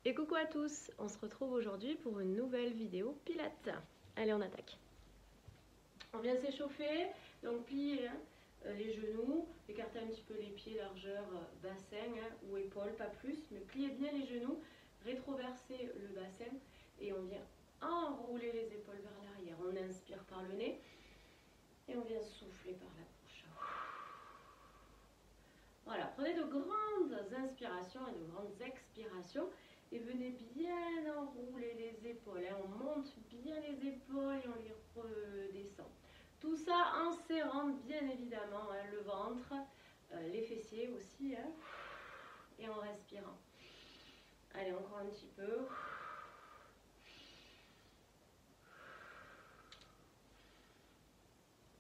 Et coucou à tous, on se retrouve aujourd'hui pour une nouvelle vidéo pilates. Allez, on attaque. On vient s'échauffer, donc plier les genoux, écarter un petit peu les pieds, largeur bassin ou épaule, pas plus, mais plier bien les genoux, rétroverser le bassin et on vient enrouler les épaules vers l'arrière. On inspire par le nez et on vient souffler par la bouche. Voilà, prenez de grandes inspirations et de grandes expirations. Et venez bien enrouler les épaules. On monte bien les épaules et on les redescend. Tout ça en serrant bien évidemment le ventre, les fessiers aussi. Et en respirant. Allez, encore un petit peu.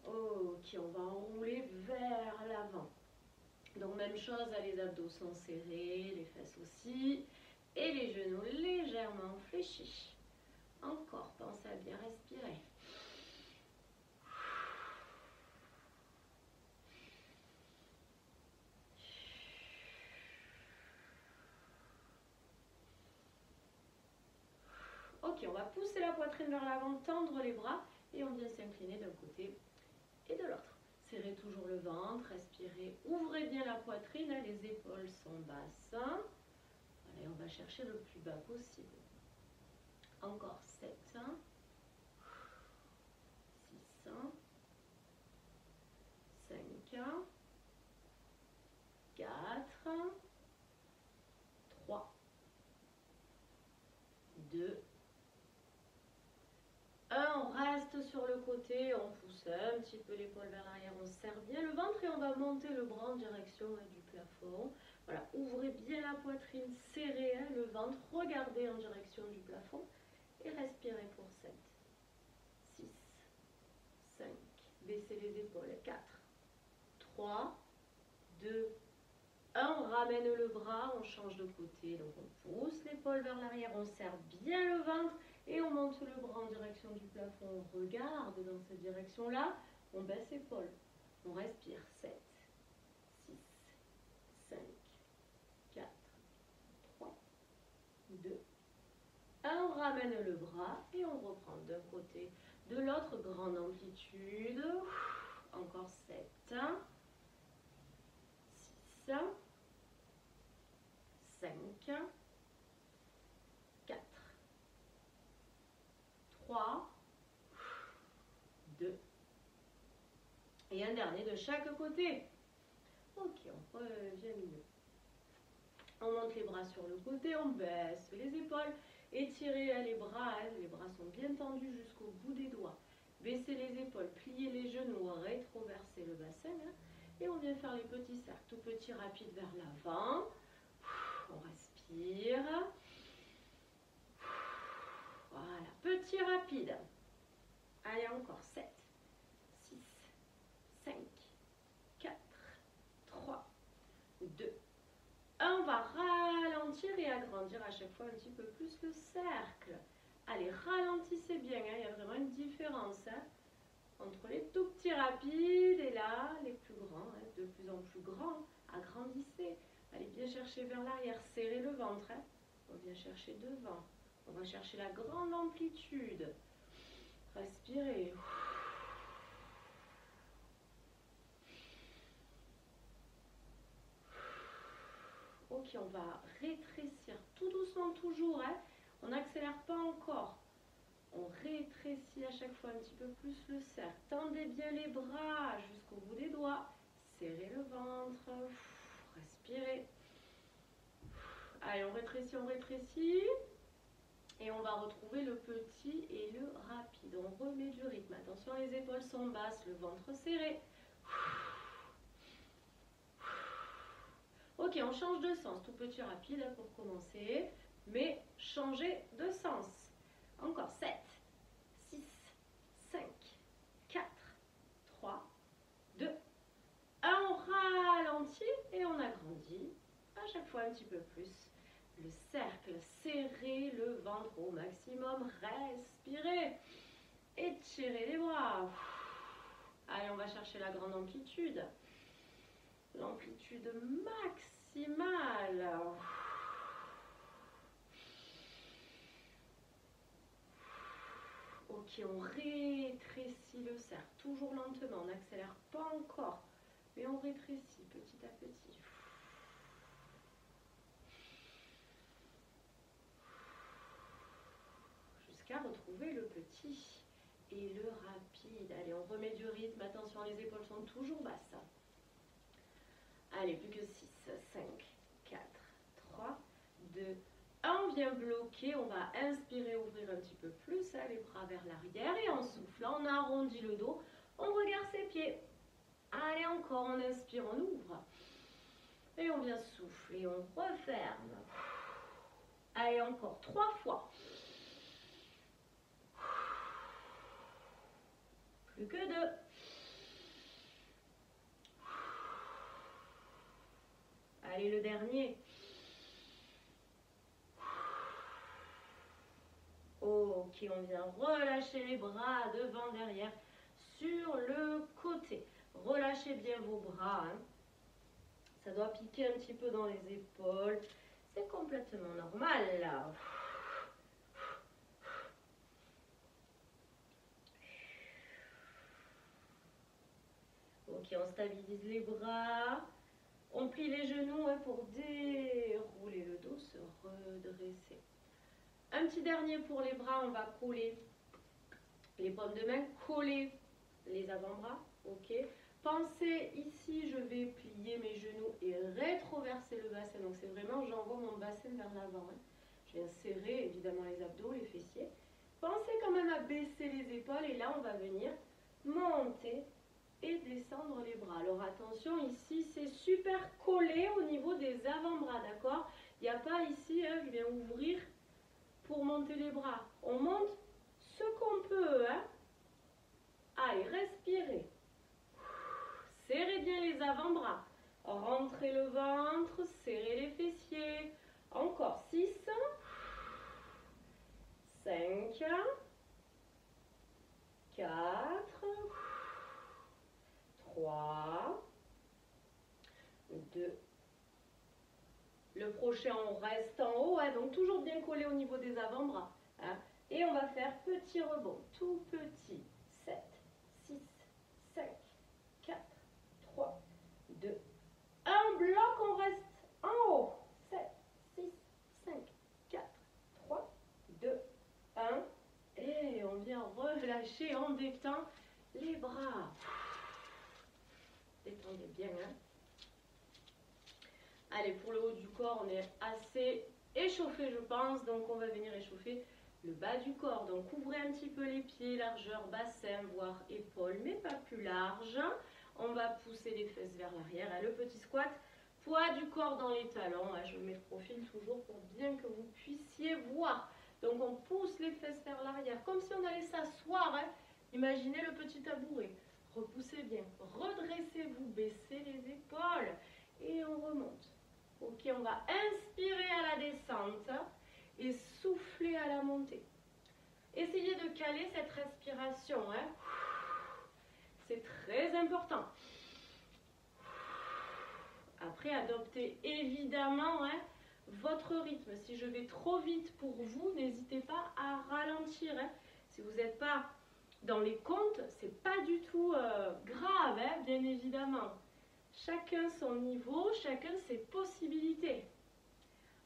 Ok, on va enrouler vers l'avant. Donc même chose, les abdos sont serrés, les fesses aussi. Et les genoux légèrement fléchis. Encore, pensez à bien respirer. Ok, on va pousser la poitrine vers l'avant, tendre les bras et on vient s'incliner d'un côté et de l'autre. Serrez toujours le ventre, respirez, ouvrez bien la poitrine, les épaules sont basses. Allez, on va chercher le plus bas possible. Encore 7, 6, 5, 4, 3, 2, 1. On reste sur le côté, on pousse un petit peu l'épaule vers l'arrière, on serre bien le ventre et on va monter le bras en direction du plafond. Voilà, ouvrez bien la poitrine, serrez le ventre, regardez en direction du plafond et respirez pour 7, 6, 5, baissez les épaules, 4, 3, 2, 1. On ramène le bras, on change de côté, donc on pousse l'épaule vers l'arrière, on serre bien le ventre et on monte le bras en direction du plafond. On regarde dans cette direction-là, on baisse l'épaule, on respire. 7, 6, 5, 4, 3, 2, 1. On ramène le bras et on reprend d'un côté, de l'autre, grande amplitude. Encore 7, 6, 5, 4, 3, 2, et un dernier de chaque côté. Ok, on revient mieux. On monte les bras sur le côté, on baisse les épaules, étirez les bras sont bien tendus jusqu'au bout des doigts. Baissez les épaules, pliez les genoux, rétroversez le bassin, et on vient faire les petits cercles, tout petits rapides vers l'avant. On respire. Voilà, petit rapide. Allez, encore 7, 6, 5, 4, 3, 2, 1. On va ralentir et agrandir à chaque fois un petit peu plus le cercle. Allez, ralentissez bien, il y a vraiment une différence entre les tout petits rapides et là, les plus grands, de plus en plus grands. Agrandissez. Allez bien chercher vers l'arrière, serrez le ventre. On vient chercher devant. On va chercher la grande amplitude. Respirez. Ok, on va rétrécir tout doucement toujours. On n'accélère pas encore. On rétrécit à chaque fois un petit peu plus le cercle. Tendez bien les bras jusqu'au bout des doigts. Serrez le ventre. Respirez. Allez, on rétrécit. Et on va retrouver le petit et le rapide. On remet du rythme. Attention, les épaules sont basses, le ventre serré. Ok, on change de sens. Tout petit rapide pour commencer. Mais changez de sens. Encore 7, 6, 5, 4, 3, 2, 1. On ralentit et on agrandit. À chaque fois un petit peu plus. Le cercle, serrez le ventre au maximum. Respirez. Étirez les bras. Allez, on va chercher la grande amplitude. L'amplitude maximale. Ok, on rétrécit le cercle, toujours lentement, on n'accélère pas encore, mais on rétrécit petit à petit. Jusqu'à retrouver le petit et le rapide. Allez, on remet du rythme, attention, les épaules sont toujours basses. Allez, plus que 6, 5, 4, 3, 2, 1. On vient bloquer, on va inspirer, ouvrir un petit peu plus, les bras vers l'arrière et en soufflant, on arrondit le dos, on regarde ses pieds. Allez, encore, on inspire, on ouvre. Et on vient souffler, on referme. Allez, encore 3 fois. Plus que 2. Allez, le dernier. Ok, on vient relâcher les bras devant, derrière, sur le côté. Relâchez bien vos bras. Ça doit piquer un petit peu dans les épaules. C'est complètement normal là. Ok, on stabilise les bras. On plie les genoux pour dérouler le dos, se redresser. Un petit dernier pour les bras, on va coller les paumes de main, coller les avant-bras. Ok. Pensez ici, je vais plier mes genoux et rétroverser le bassin. Donc c'est vraiment, j'envoie mon bassin vers l'avant. Je viens serrer évidemment les abdos, les fessiers. Pensez quand même à baisser les épaules et là on va venir monter et descendre les bras. Alors attention, ici c'est super collé au niveau des avant-bras, d'accord? Il n'y a pas ici, je viens ouvrir pour monter les bras. On monte ce qu'on peut. Allez, respirez. Serrez bien les avant-bras. Rentrez le ventre, serrez les fessiers. Encore 6, 5, 4, 3, 2. Le prochain, on reste en haut, donc toujours bien collé au niveau des avant-bras. Et on va faire petit rebond, tout petit. 7, 6, 5, 4, 3, 2, 1. Bloc, on reste en haut. 7, 6, 5, 4, 3, 2, 1. Et on vient relâcher, on détend les bras. Détendez bien. Allez, pour le haut du corps, on est assez échauffé, je pense. Donc, on va venir échauffer le bas du corps. Donc, ouvrez un petit peu les pieds, largeur bassin, voire épaules, mais pas plus large. On va pousser les fesses vers l'arrière. Le petit squat, poids du corps dans les talons. Je mets le profil toujours pour bien que vous puissiez voir. Donc, on pousse les fesses vers l'arrière, comme si on allait s'asseoir. Imaginez le petit tabouret. Repoussez bien. Redressez-vous, baissez les épaules. Et on remonte. Ok, on va inspirer à la descente et souffler à la montée. Essayez de caler cette respiration. C'est très important. Après, adoptez évidemment votre rythme. Si je vais trop vite pour vous, n'hésitez pas à ralentir. Si vous n'êtes pas dans les comptes, c'est pas du tout grave, bien évidemment. Chacun son niveau, chacun ses possibilités.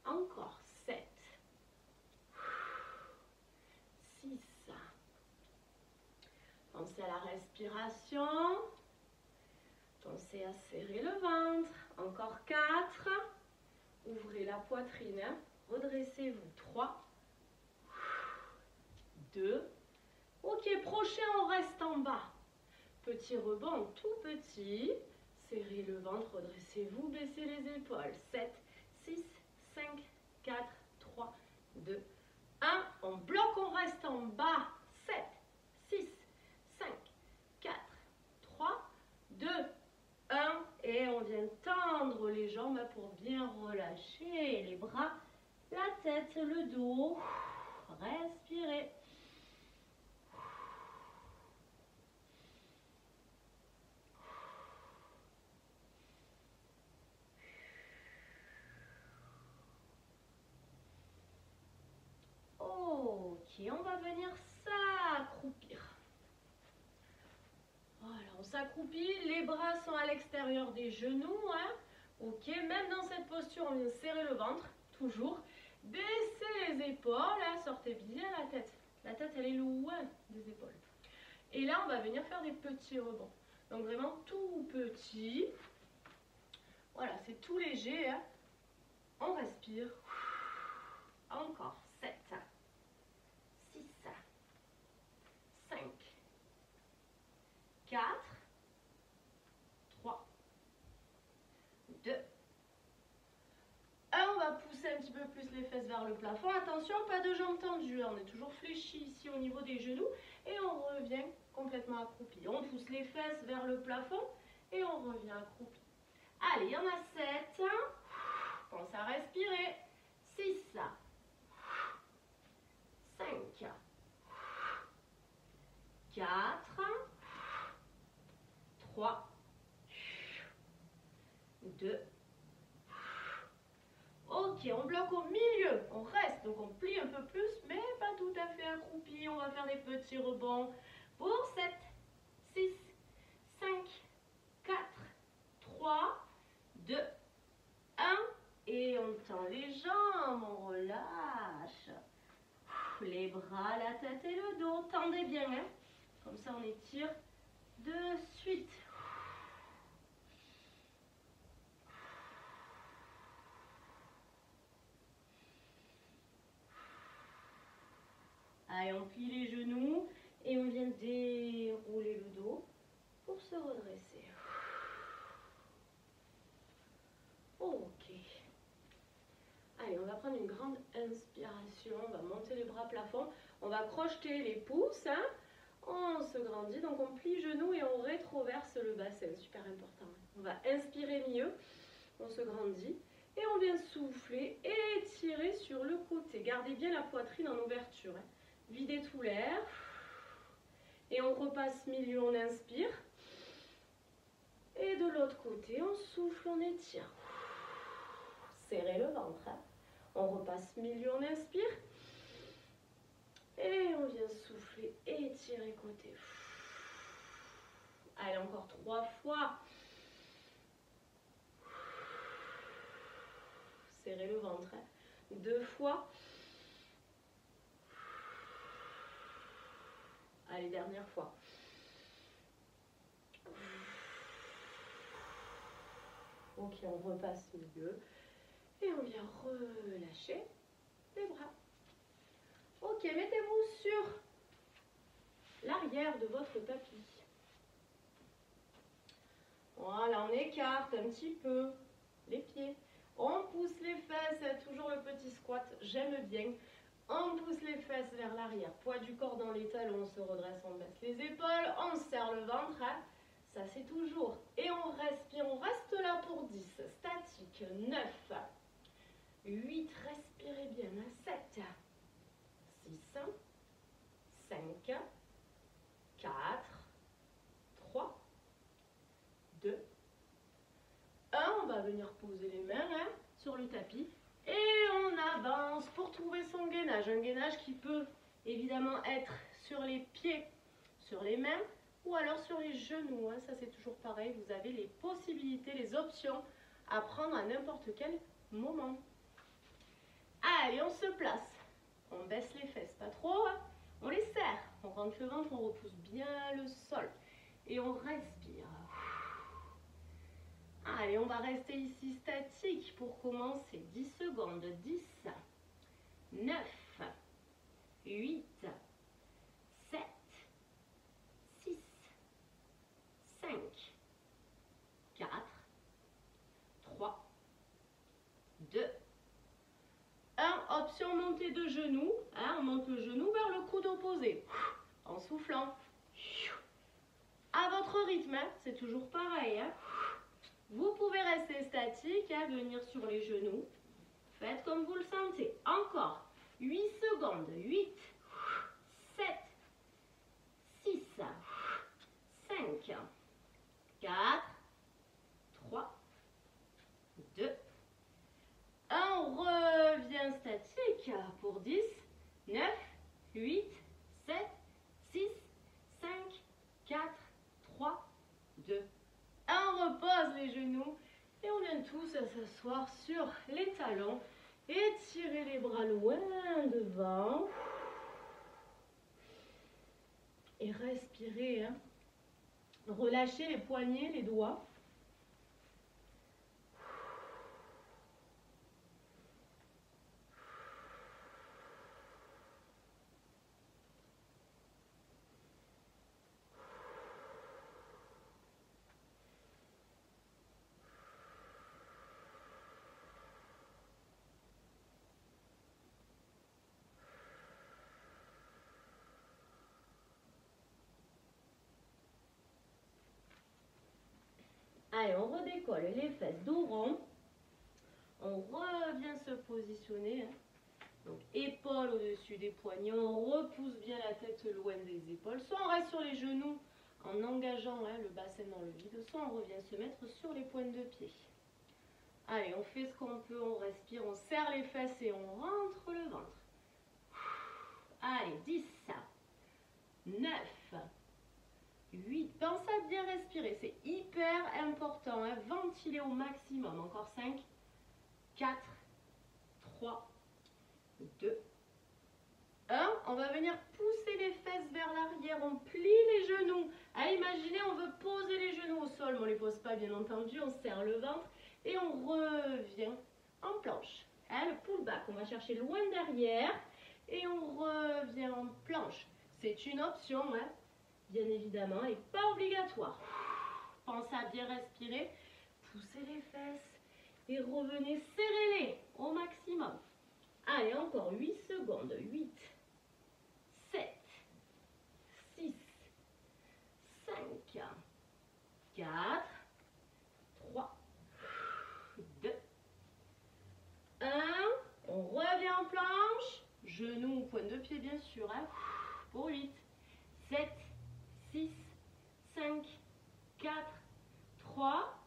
Encore 7, 6. Pensez à la respiration. Pensez à serrer le ventre. Encore 4. Ouvrez la poitrine. Redressez-vous. 3, 2. Ok, prochain, on reste en bas. Petit rebond tout petit. Serrez le ventre, redressez-vous, baissez les épaules. 7, 6, 5, 4, 3, 2, 1. On bloque, on reste en bas. 7, 6, 5, 4, 3, 2, 1. Et on vient tendre les jambes pour bien relâcher les bras, la tête, le dos. Respirez. Ok, on va venir s'accroupir s'accroupit, les bras sont à l'extérieur des genoux, hein. Ok, même dans cette posture, on vient serrer le ventre, toujours. Baissez les épaules, hein, sortez bien la tête. La tête, elle est loin des épaules. Et là, on va venir faire des petits rebonds. Donc vraiment tout petit. Voilà, c'est tout léger, hein. On respire. Encore 7, 6, 5, 4, 3, 2, 1. On va pousser un petit peu plus les fesses vers le plafond. Attention, pas de jambes tendues. On est toujours fléchi ici au niveau des genoux. Et on revient complètement accroupi. On pousse les fesses vers le plafond et on revient accroupi. Allez, il y en a 7. Pensez à respirer. 6, 5, 4, 3, 2. Ok, on bloque au milieu, on reste, donc on plie un peu plus, mais pas tout à fait accroupi. On va faire des petits rebonds pour 7, 6, 5, 4, 3, 2, 1. Et on tend les jambes, on relâche. Les bras, la tête et le dos. Tendez bien, hein. Comme ça on étire de suite. Allez, on plie les genoux et on vient dérouler le dos pour se redresser. Ok. Allez, on va prendre une grande inspiration. On va monter les bras plafond. On va crocheter les pouces, hein. On se grandit, donc on plie genoux et on rétroverse le bassin. Super important. On va inspirer mieux. On se grandit. Et on vient souffler et étirer sur le côté. Gardez bien la poitrine en ouverture, hein. Videz tout l'air. Et on repasse milieu, on inspire. Et de l'autre côté, on souffle, on étire. Serrez le ventre, hein. On repasse milieu, on inspire. Et on vient souffler et étirer côté. Allez, encore 3 fois. Serrez le ventre, hein. 2 fois. Allez, dernière fois. Ok, on repasse milieu. Et on vient relâcher les bras. Ok, mettez-vous sur l'arrière de votre tapis. Voilà, on écarte un petit peu les pieds. On pousse les fesses, toujours le petit squat, j'aime bien. On pousse les fesses vers l'arrière, poids du corps dans les talons, on se redresse, on baisse les épaules, on serre le ventre, hein. Ça c'est toujours. Et on respire, on reste là pour 10, statique, 9, 8, respirez bien, 7, 6, 5, 4, 3, 2, 1. On va venir poser les mains, hein, sur le tapis. Et on avance pour trouver son gainage. Un gainage qui peut évidemment être sur les pieds, sur les mains ou alors sur les genoux, hein. Ça c'est toujours pareil, vous avez les possibilités, les options à prendre à n'importe quel moment. Allez, on se place. On baisse les fesses, pas trop, hein. On les serre. On rentre le ventre, on repousse bien le sol. Et on respire. Allez, on va rester ici statique pour commencer. 10 secondes. 10, 9, 8, 7, 6, 5, 4, 3, 2, 1. Option montée de genoux. Hein, on monte le genou vers le coude opposé. En soufflant. À votre rythme, hein, c'est toujours pareil. Hein. Vous pouvez rester statique, hein, venir sur les genoux. Faites comme vous le sentez. Encore 8 secondes. 8, 7, 6, 5, 4, 3, 2, 1. On revient statique pour 10, 9, 8, 7, 6, 5, 4, 3, s'asseoir sur les talons. Étirez les bras loin devant. Et respirez. Hein. Relâchez les poignets, les doigts. Allez, on redécolle les fesses dos rond. On revient se positionner. Hein. Donc, épaules au-dessus des poignets. On repousse bien la tête loin des épaules. Soit on reste sur les genoux en engageant le bassin dans le vide. Soit on revient se mettre sur les pointes de pied. Allez, on fait ce qu'on peut. On respire, on serre les fesses et on rentre le ventre. Allez, 10, 9, 8. Pensez à bien respirer. C'est hyper important. Hein. Ventiler au maximum. Encore 5, 4, 3, 2, 1. On va venir pousser les fesses vers l'arrière. On plie les genoux. Allez, imaginez, on veut poser les genoux au sol. Mais on ne les pose pas, bien entendu. On serre le ventre et on revient en planche. Hein, le pull back. On va chercher loin derrière et on revient en planche. C'est une option, hein, bien évidemment, et pas obligatoire. Pensez à bien respirer. Poussez les fesses et revenez serrer-les au maximum. Allez, encore 8 secondes. 8, 7, 6, 5, 4, 3, 2, 1. On revient en planche. Genoux, pointe de pied, bien sûr. Hein, pour 8, 7, 6, 5, 4, 3,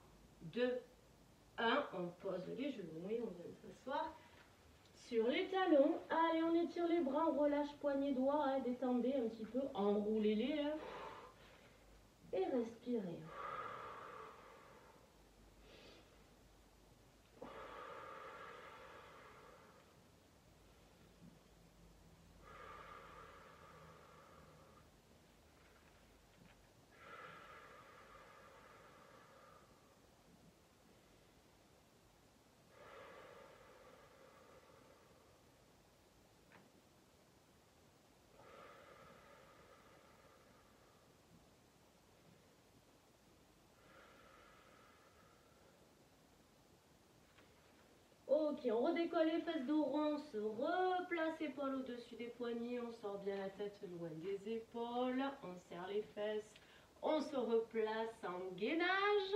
2, 1. On pose les genoux et on vient s'asseoir sur les talons. Allez, on étire les bras, on relâche poignets doigts, hein, détendez un petit peu, enroulez-les hein, et respirez. Ok, on redécolle les fesses dos rond, on se replace épaules au-dessus des poignets, on sort bien la tête loin des épaules, on serre les fesses, on se replace en gainage.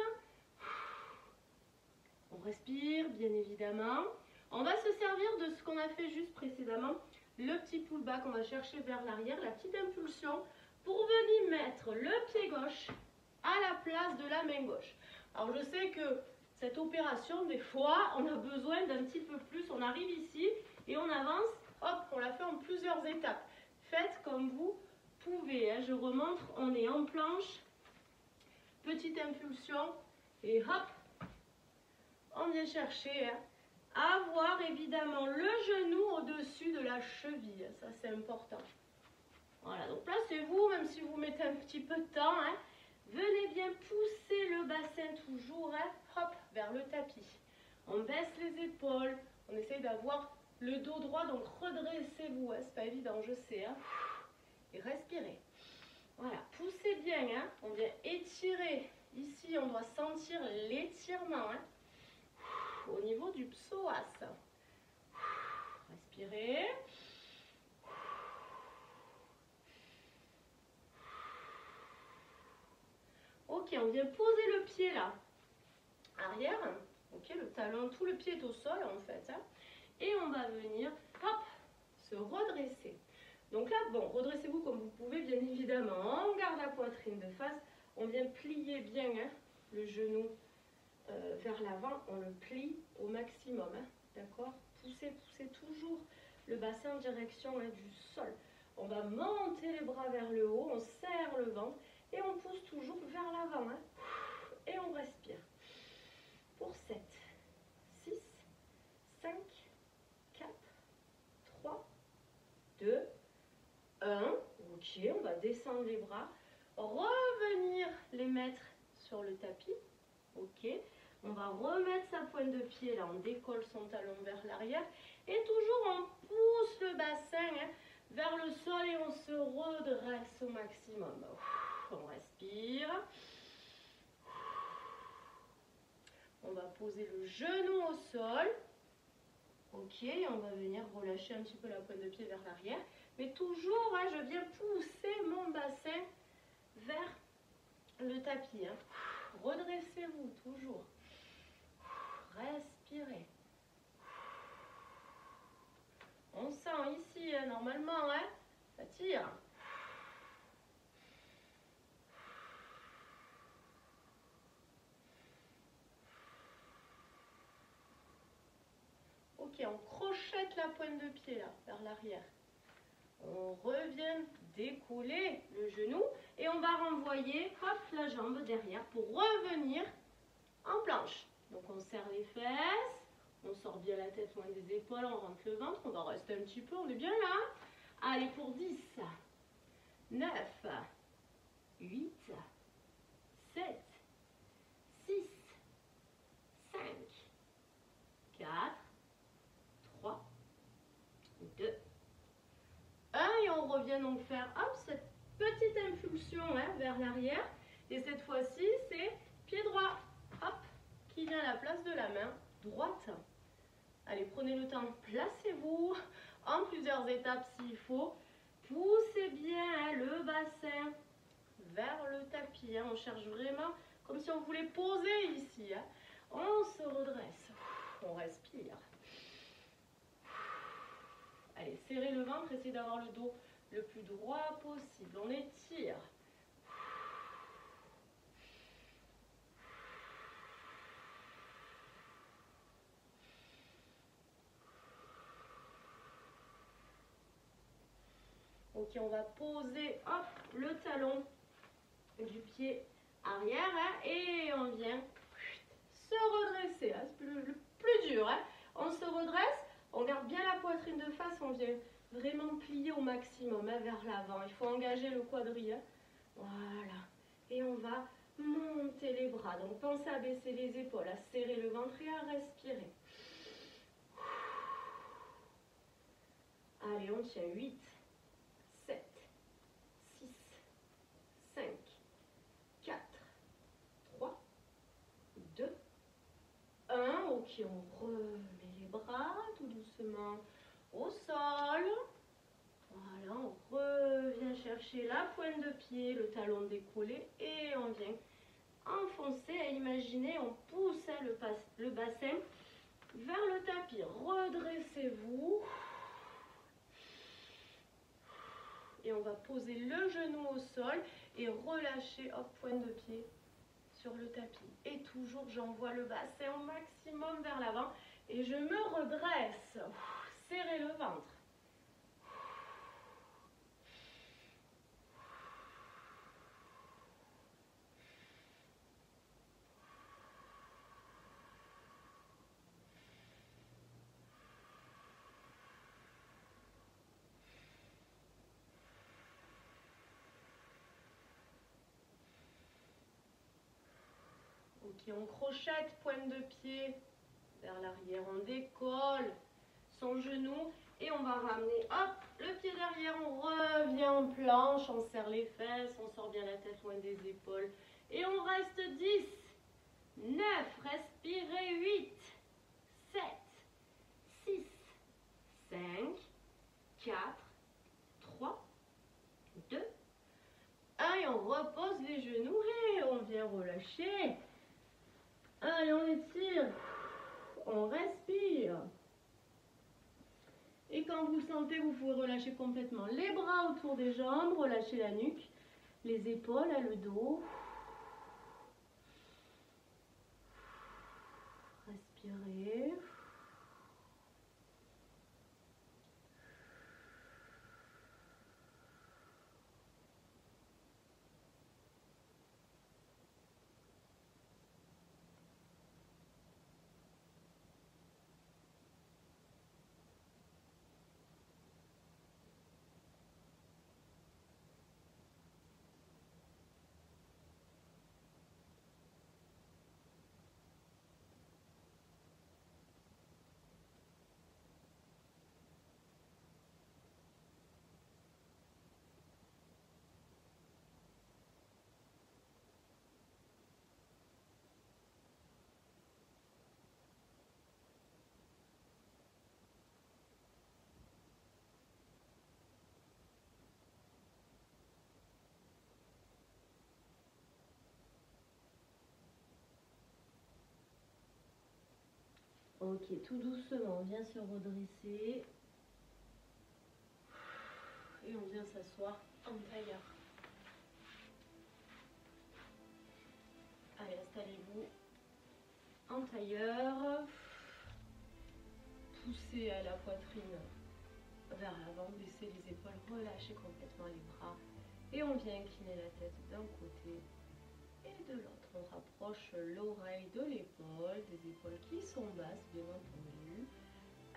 On respire, bien évidemment. On va se servir de ce qu'on a fait juste précédemment, le petit pull back, on va chercher vers l'arrière, la petite impulsion, pour venir mettre le pied gauche à la place de la main gauche. Alors je sais que cette opération, des fois, on a besoin d'un petit peu plus. On arrive ici et on avance, hop, on la fait en plusieurs étapes. Faites comme vous pouvez. Hein. Je remontre, on est en planche, petite impulsion et hop, on vient chercher à avoir évidemment le genou au-dessus de la cheville. Ça, c'est important. Voilà, donc placez-vous, même si vous mettez un petit peu de temps. Hein. Venez bien pousser le bassin toujours, hein, hop, vers le tapis. On baisse les épaules, on essaye d'avoir le dos droit, donc redressez-vous, hein, c'est pas évident, je sais. Hein. Et respirez. Voilà, poussez bien, hein, on vient étirer. Ici, on doit sentir l'étirement, hein, au niveau du psoas. Respirez. Ok, on vient poser le pied là, arrière, ok, le talon, tout le pied est au sol en fait, hein, et on va venir, hop, se redresser. Donc là, bon, redressez-vous comme vous pouvez, bien évidemment, on garde la poitrine de face, on vient plier bien hein, le genou vers l'avant, on le plie au maximum, hein, d'accord, poussez toujours le bassin en direction hein, du sol. On va monter les bras vers le haut, on serre le ventre, et on pousse toujours vers l'avant. Hein. Et on respire. Pour 7, 6, descendre les bras, revenir les mettre sur le tapis. Ok. On va remettre sa pointe de pied, là, on décolle son talon vers l'arrière. Et toujours, on pousse le bassin vers le sol et on se redresse au maximum. On respire. On va poser le genou au sol. Ok, on va venir relâcher un petit peu la pointe de pied vers l'arrière. Mais toujours, je viens pousser mon bassin vers le tapis. Redressez-vous, toujours. Respirez. On sent ici, normalement, ça tire. Ok, on crochette la pointe de pied là, vers l'arrière. On revient décoller le genou et on va renvoyer hop, la jambe derrière pour revenir en planche. Donc on serre les fesses, on sort bien la tête loin des épaules, on rentre le ventre, on va rester un petit peu, on est bien là. Allez pour 10, 9, 8, 7, 6, 5, 4, 3, 2, 1 et on revient donc faire hop, cette petite impulsion vers l'arrière. Et cette fois-ci, c'est pied droit, hop, qui vient à la place de la main droite. Allez, prenez le temps, placez-vous en plusieurs étapes s'il faut. Poussez bien le bassin vers le tapis. On cherche vraiment comme si on voulait poser ici. On se redresse, on respire. Allez, serrez le ventre, essayez d'avoir le dos le plus droit possible. On étire. Ok, on va poser hop, le talon du pied arrière et on vient se redresser. C'est le plus dur. On se redresse, on garde bien la poitrine de face, on vient vraiment plier au maximum vers l'avant. Il faut engager le quadrille. Voilà. Et on va monter les bras. Donc pensez à baisser les épaules, à serrer le ventre et à respirer. Allez, on tient 8, 7, 6, 5, 4, 3, 2, 1. Ok, on remet les bras tout doucement au sol. Voilà, on revient chercher la pointe de pied, le talon décollé et on vient enfoncer et imaginer, on pousse le bassin vers le tapis. Redressez-vous. Et on va poser le genou au sol et relâcher, hop, pointe de pied sur le tapis. Et toujours, j'envoie le bassin au maximum vers l'avant et je me redresse. Serrez le ventre. Ok, on crochette, pointe de pied vers l'arrière, on décolle son genou et on va ramener, hop, le pied derrière, on revient en planche, on serre les fesses, on sort bien la tête loin des épaules et on reste 10, 9, respirez 8, 7, 6, 5, 4, 3, 2, 1 et on repose les genoux et on vient relâcher. Allez, on étire, on respire. Et quand vous le sentez, vous pouvez relâcher complètement les bras autour des jambes, relâcher la nuque, les épaules, le dos. Respirez. Ok, tout doucement, on vient se redresser. Et on vient s'asseoir en tailleur. Allez, installez-vous en tailleur. Poussez la poitrine vers l'avant, baissez les épaules, relâchez complètement les bras. Et on vient incliner la tête d'un côté et de l'autre. On rapproche l'oreille de l'épaule, des épaules qui sont basses, bien entendu.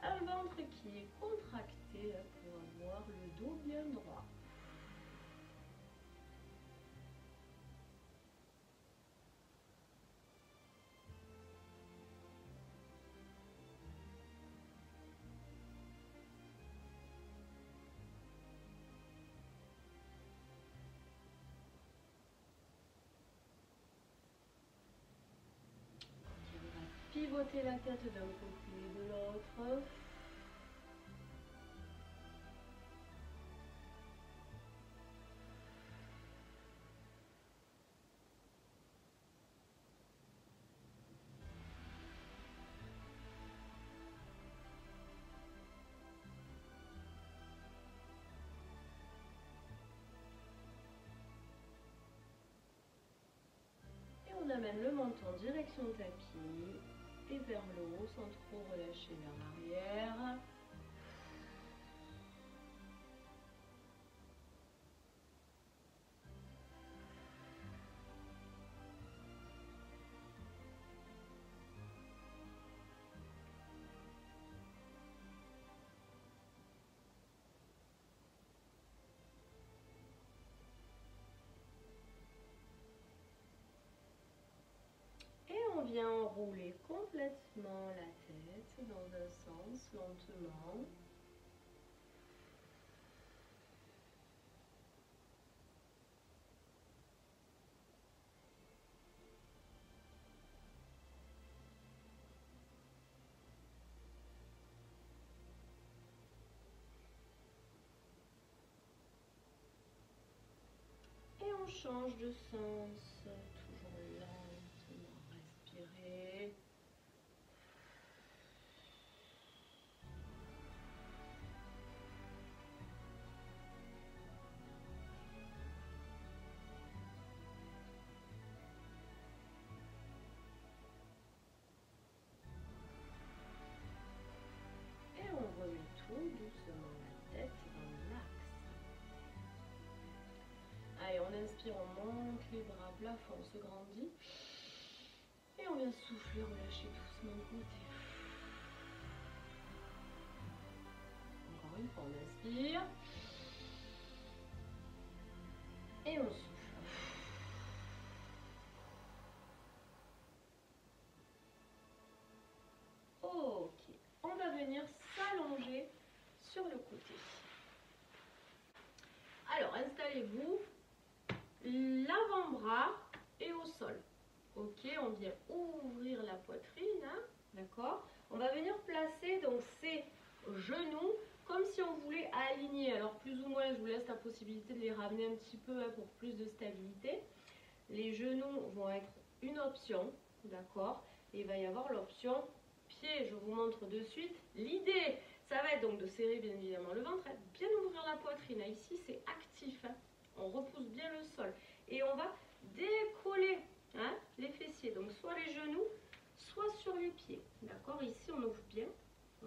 Un ventre qui est contracté pour avoir le dos bien droit. Pivotez la tête d'un côté et de l'autre. Et on amène le menton en direction tapis et vers le haut sans trop relâcher vers l'arrière. Et on vient enrouler complètement la tête dans un sens, lentement. Et on change de sens, toujours lentement, respirer. Et on remet tout doucement la tête dans l'axe. Allez, on inspire, on monte les bras, plafond, on se grandit. Et on vient souffler, relâcher doucement de côté. Encore une fois, on inspire. Et on souffle. Ok, on va venir s'allonger sur le côté. Alors, installez-vous, l'avant-bras est au sol. Ok, on vient ouvrir la poitrine, hein, d'accord? On va venir placer donc ces genoux comme si on voulait aligner. Alors plus ou moins, je vous laisse la possibilité de les ramener un petit peu, hein, pour plus de stabilité. Les genoux vont être une option, d'accord? Et il va y avoir l'option pied, je vous montre de suite. L'idée, ça va être donc de serrer bien évidemment le ventre, bien ouvrir la poitrine. Ici, c'est actif, hein. On repousse bien le sol. Et on va décoller, hein, les fessiers. Donc soit les genoux, soit sur les pieds. D'accord? Ici, on ouvre bien,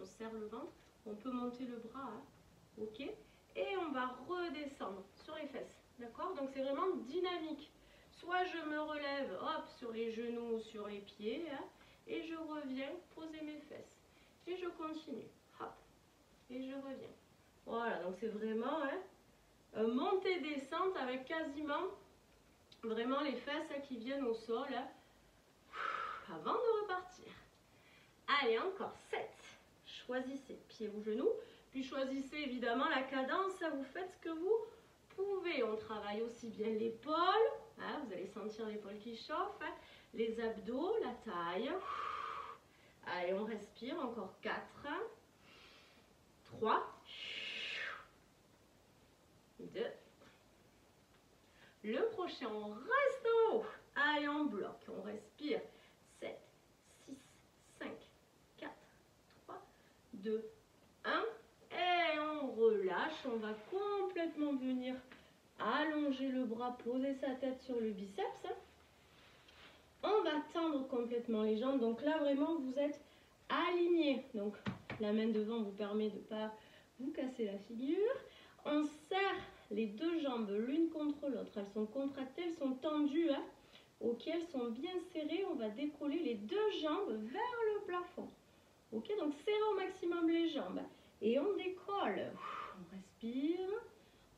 on serre le ventre. On peut monter le bras, hein, ok? Et on va redescendre sur les fesses. D'accord? Donc c'est vraiment dynamique. Soit je me relève, hop, sur les genoux, sur les pieds, hein, et je reviens poser mes fesses. Et je continue, hop, et je reviens. Voilà, donc c'est vraiment, hein, montée-descente avec quasiment vraiment les fesses, hein, qui viennent au sol, hein, avant de repartir. Allez, encore 7. Choisissez pied ou genou, puis choisissez évidemment la cadence, hein, vous faites ce que vous pouvez. On travaille aussi bien l'épaule, hein, vous allez sentir l'épaule qui chauffe, hein, les abdos, la taille. Allez, on respire, encore 4, 3, 2. Le prochain, on reste en haut. Allez, on bloque, on respire. 7, 6, 5, 4, 2, 1. Et on relâche. On va complètement venir allonger le bras, poser sa tête sur le biceps. On va tendre complètement les jambes. Donc là, vraiment, vous êtes alignés. Donc, la main devant vous permet de ne pas vous casser la figure. On serre les deux jambes l'une contre l'autre. Elles sont contractées, elles sont tendues. Hein. Ok, elles sont bien serrées. On va décoller les deux jambes vers le plafond. Ok, donc serrez au maximum les jambes. Et on décolle. On respire.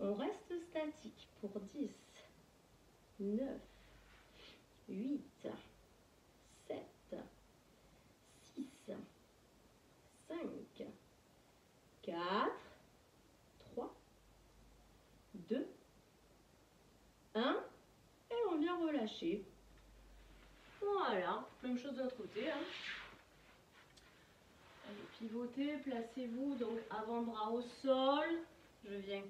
On reste statique pour 10, 9, 8, 7, 6, 5, 4, 3, 2, 1. Et on vient relâcher. Voilà, même chose de l'autre côté. Hein. Allez, pivotez, placez-vous donc avant-bras au sol. Je viens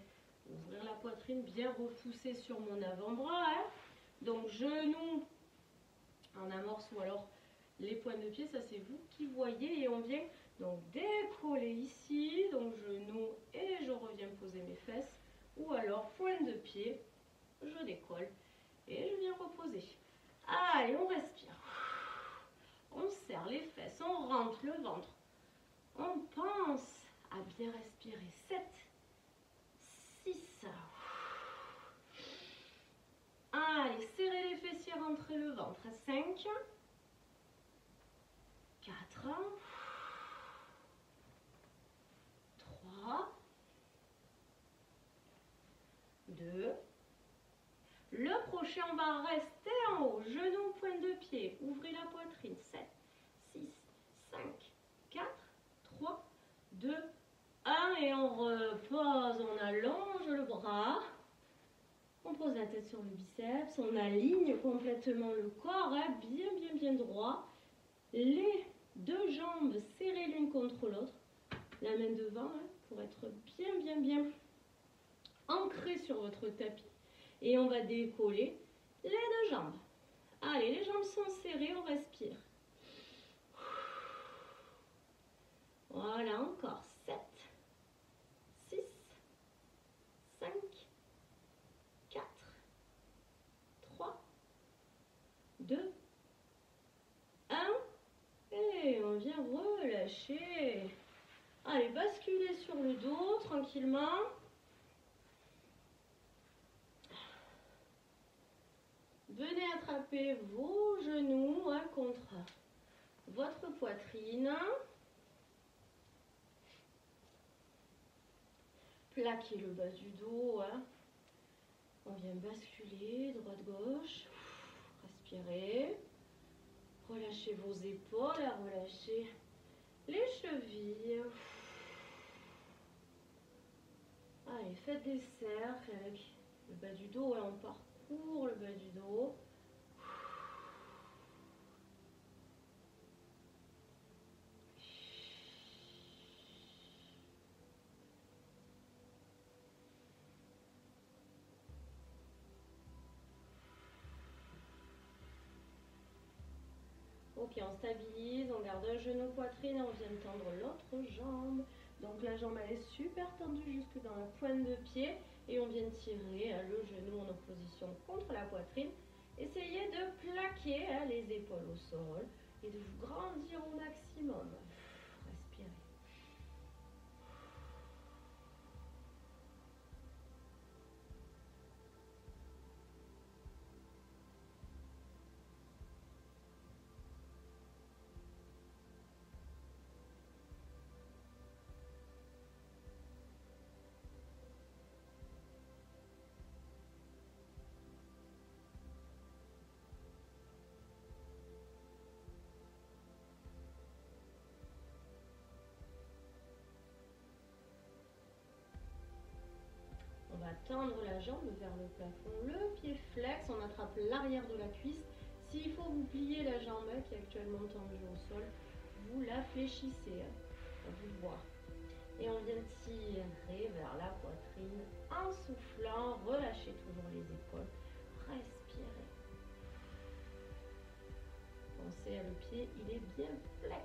ouvrir la poitrine, bien repousser sur mon avant-bras. Hein. Donc genoux en amorce ou alors les pointes de pied, ça c'est vous qui voyez. Et on vient donc décoller ici, donc genoux et je reviens poser mes fesses. Ou alors pointe de pied, je décolle et je viens reposer. Allez, on respire. On serre les fesses, on rentre le ventre. On pense à bien respirer. 7, 6. Allez, serrez les fessiers, rentrez le ventre. 5, 4, 3, 2. Le prochain, on va rester en haut. Genoux, pointe de pied. Ouvrez la poitrine. 7, 6, 5, 4, 3, 2, 1. Et on repose. On allonge le bras. On pose la tête sur le biceps. On aligne complètement le corps. Hein, bien, bien, bien droit. Les deux jambes serrées l'une contre l'autre. La main devant hein, pour être bien, bien, bien ancré sur votre tapis. Et on va décoller les deux jambes. Allez, les jambes sont serrées, on respire. Voilà, encore. 7, 6, 5, 4, 3, 2, 1. Et on vient relâcher. Allez, basculez sur le dos tranquillement. Venez attraper vos genoux hein, contre votre poitrine. Plaquez le bas du dos. Hein. On vient basculer droite-gauche. Respirez. Relâchez vos épaules, relâchez les chevilles. Allez, faites des cercles avec le bas du dos. Hein. On parcourt le bas du dos. Ok, on stabilise, on garde un genou poitrine, on vient tendre l'autre jambe. Donc la jambe elle est super tendue jusque dans la pointe de pied et on vient tirer le genou en opposition contre la poitrine. Essayez de plaquer les épaules au sol et de vous grandir au maximum. Respirez. On va tendre la jambe vers le plafond, le pied flex, on attrape l'arrière de la cuisse. S'il faut vous plier la jambe qui est actuellement tendue au sol, vous la fléchissez, on vous voit. Et on vient tirer vers la poitrine en soufflant, relâchez toujours les épaules, respirez. Pensez à le pied, il est bien flex.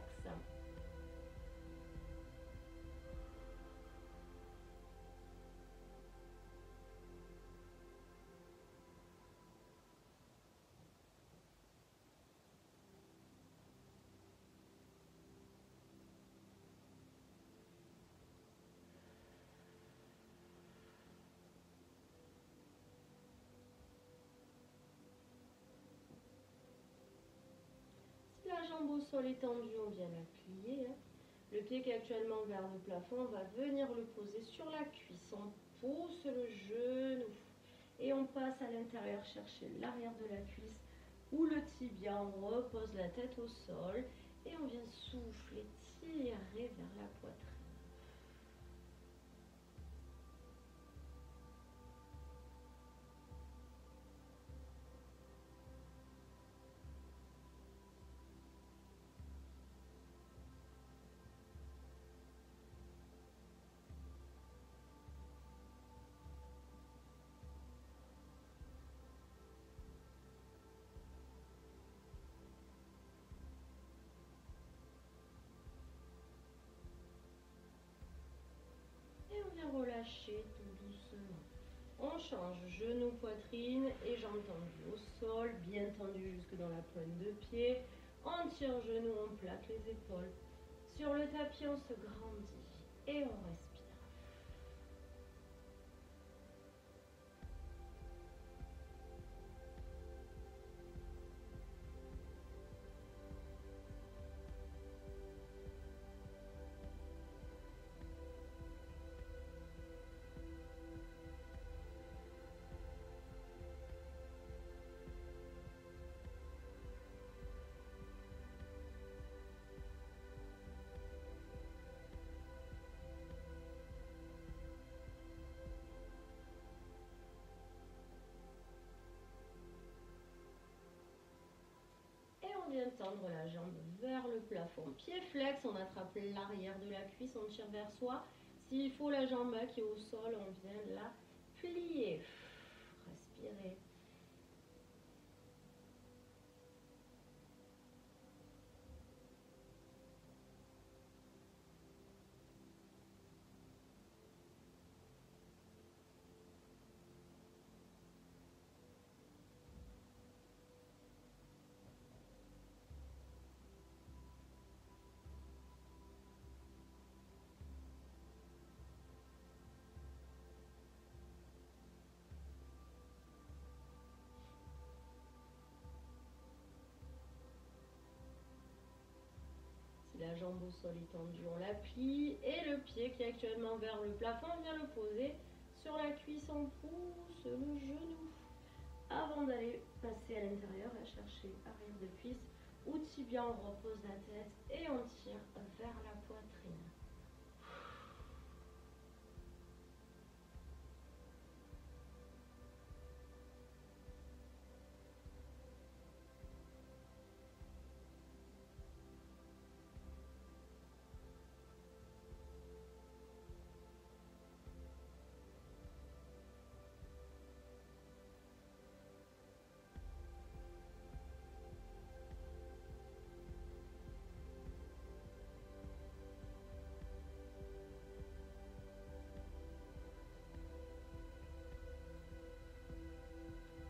jambe au sol étendue, on vient la plier. Hein. Le pied qui est actuellement vers le plafond, on va venir le poser sur la cuisse. On pousse le genou et on passe à l'intérieur chercher l'arrière de la cuisse ou le tibia. On repose la tête au sol et on vient souffler, tirer vers la poitrine. Et on vient relâcher tout doucement. On change genou, poitrine et jambes tendues au sol, bien tendues jusque dans la pointe de pied. On tire genou, on plaque les épaules. Sur le tapis, on se grandit et on respire. On vient tendre la jambe vers le plafond. Pied flex, on attrape l'arrière de la cuisse, on tire vers soi. S'il faut la jambe qui est au sol, on vient la plier. Respirez. La jambe au sol étendue, on la plie et le pied qui est actuellement vers le plafond, on vient le poser sur la cuisse, on pousse le genou avant d'aller passer à l'intérieur et chercher arrière de cuisse ou tibia, on repose la tête et on tire vers la poitrine.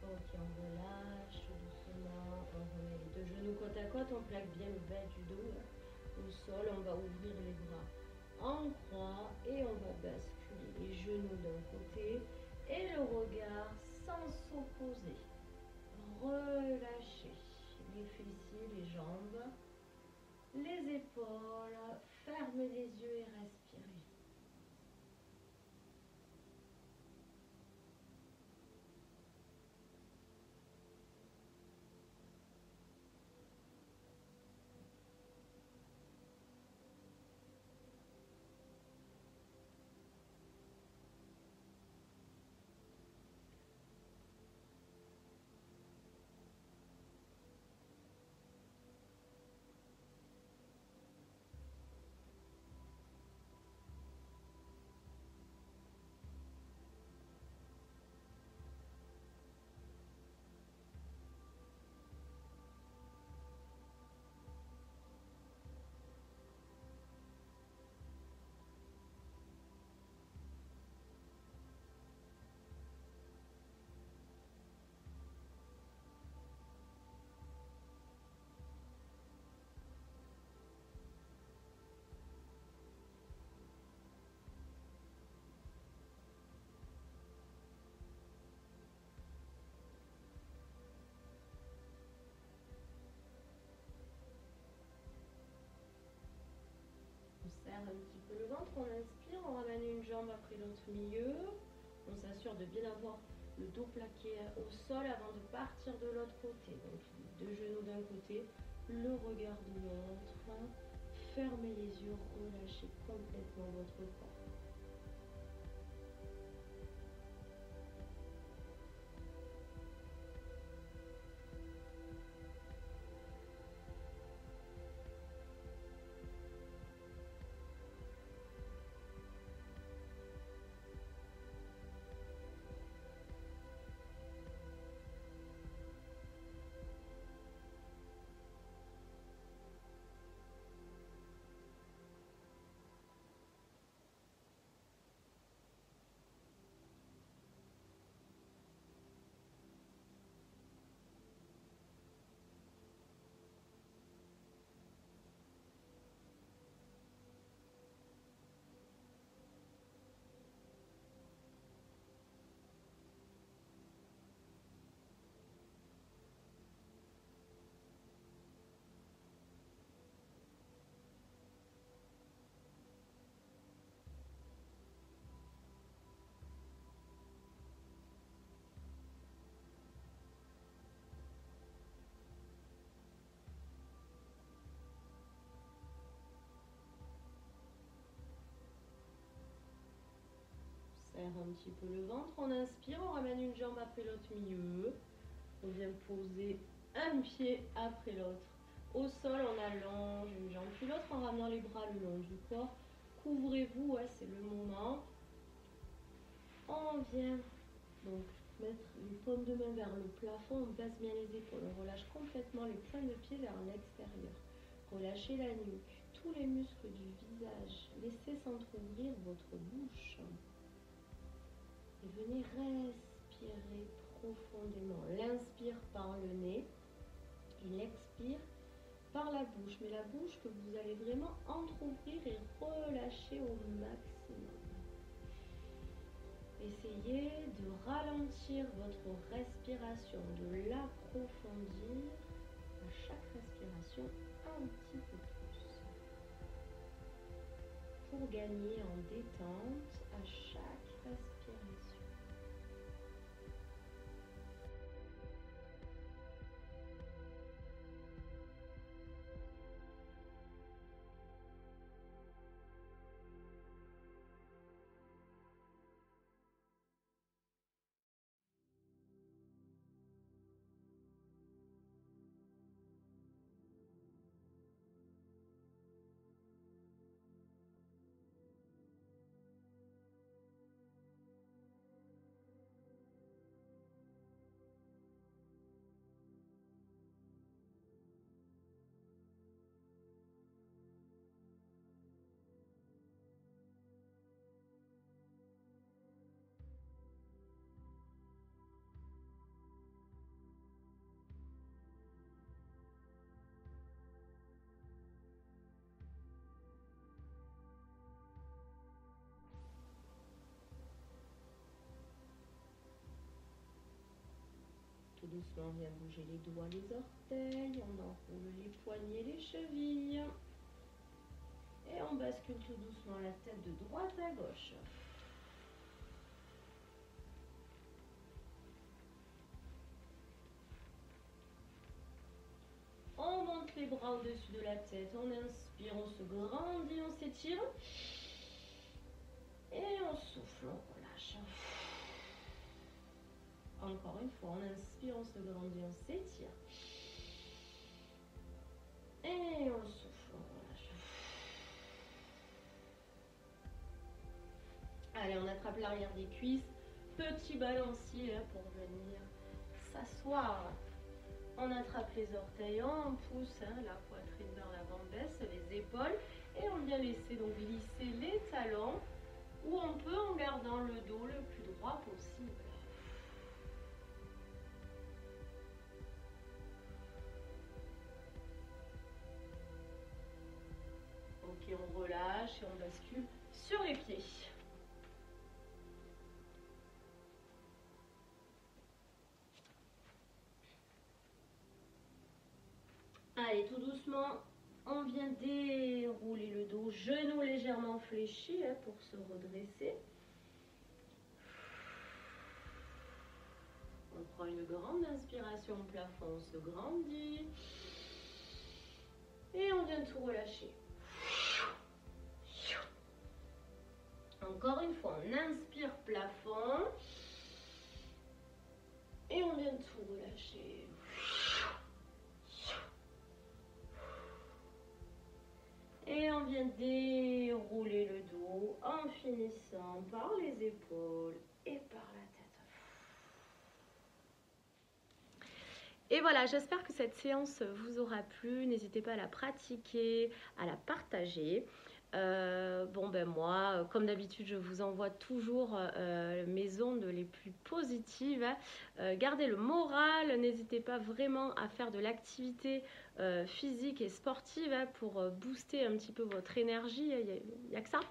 Ok, on relâche doucement, on remet les deux genoux côte à côte, on plaque bien le bas du dos là. Au sol, on va ouvrir les bras en croix et on va basculer les genoux d'un côté et le regard sans s'opposer. Relâchez les fessiers, les jambes, les épaules, fermez les yeux et respirez. on inspire, on ramène une jambe après l'autre milieu. On s'assure de bien avoir le dos plaqué au sol avant de partir de l'autre côté. Donc deux genoux d'un côté, le regard de l'autre. Fermez les yeux, relâchez complètement votre corps. Serre un petit peu le ventre, on inspire, on ramène une jambe après l'autre milieu. On vient poser un pied après l'autre. Au sol, on allonge une jambe puis l'autre en ramenant les bras le long du corps. Couvrez-vous, ouais, c'est le moment. On vient donc mettre les paumes de main vers le plafond, on baisse bien les épaules, on relâche complètement les pointes de pied vers l'extérieur. Relâchez la nuque, tous les muscles du visage. Laissez s'entrouvrir votre bouche. Et venez respirer profondément. L'inspire par le nez et l'expire par la bouche. Mais la bouche que vous allez vraiment entrouvrir et relâcher au maximum. Essayez de ralentir votre respiration, de l'approfondir à chaque respiration un petit peu plus. Pour gagner en détente à chaque respiration. Tout doucement, on vient bouger les doigts, les orteils, on enroule les poignets, les chevilles. Et on bascule tout doucement la tête de droite à gauche. On monte les bras au-dessus de la tête, on inspire, on se grandit, on s'étire. Et on souffle, on relâche. Encore une fois, on inspire, on se grandit, on s'étire. Et on souffle, on relâche. Allez, on attrape l'arrière des cuisses. Petit balancier pour venir s'asseoir. On attrape les orteils, on pousse la poitrine vers l'avant, baisse les épaules. Et on vient laisser donc glisser les talons. Ou on peut en gardant le dos le plus droit possible. Ok, on relâche et on bascule sur les pieds. Allez, tout doucement, On vient dérouler le dos, genoux légèrement fléchis pour se redresser. On prend une grande inspiration, le plafond se grandit. Et on vient tout relâcher. Encore une fois, on inspire plafond. Et on vient tout relâcher. Et on vient dérouler le dos en finissant par les épaules et par la tête. Et voilà, j'espère que cette séance vous aura plu. N'hésitez pas à la pratiquer, à la partager. Bon ben moi, comme d'habitude, je vous envoie toujours mes ondes les plus positives. Gardez le moral, n'hésitez pas vraiment à faire de l'activité physique et sportive pour booster un petit peu votre énergie. Il n'y a que ça.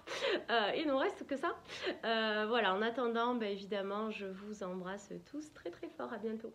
Il ne reste que ça. Voilà, en attendant, ben, évidemment, je vous embrasse tous très très fort. À bientôt.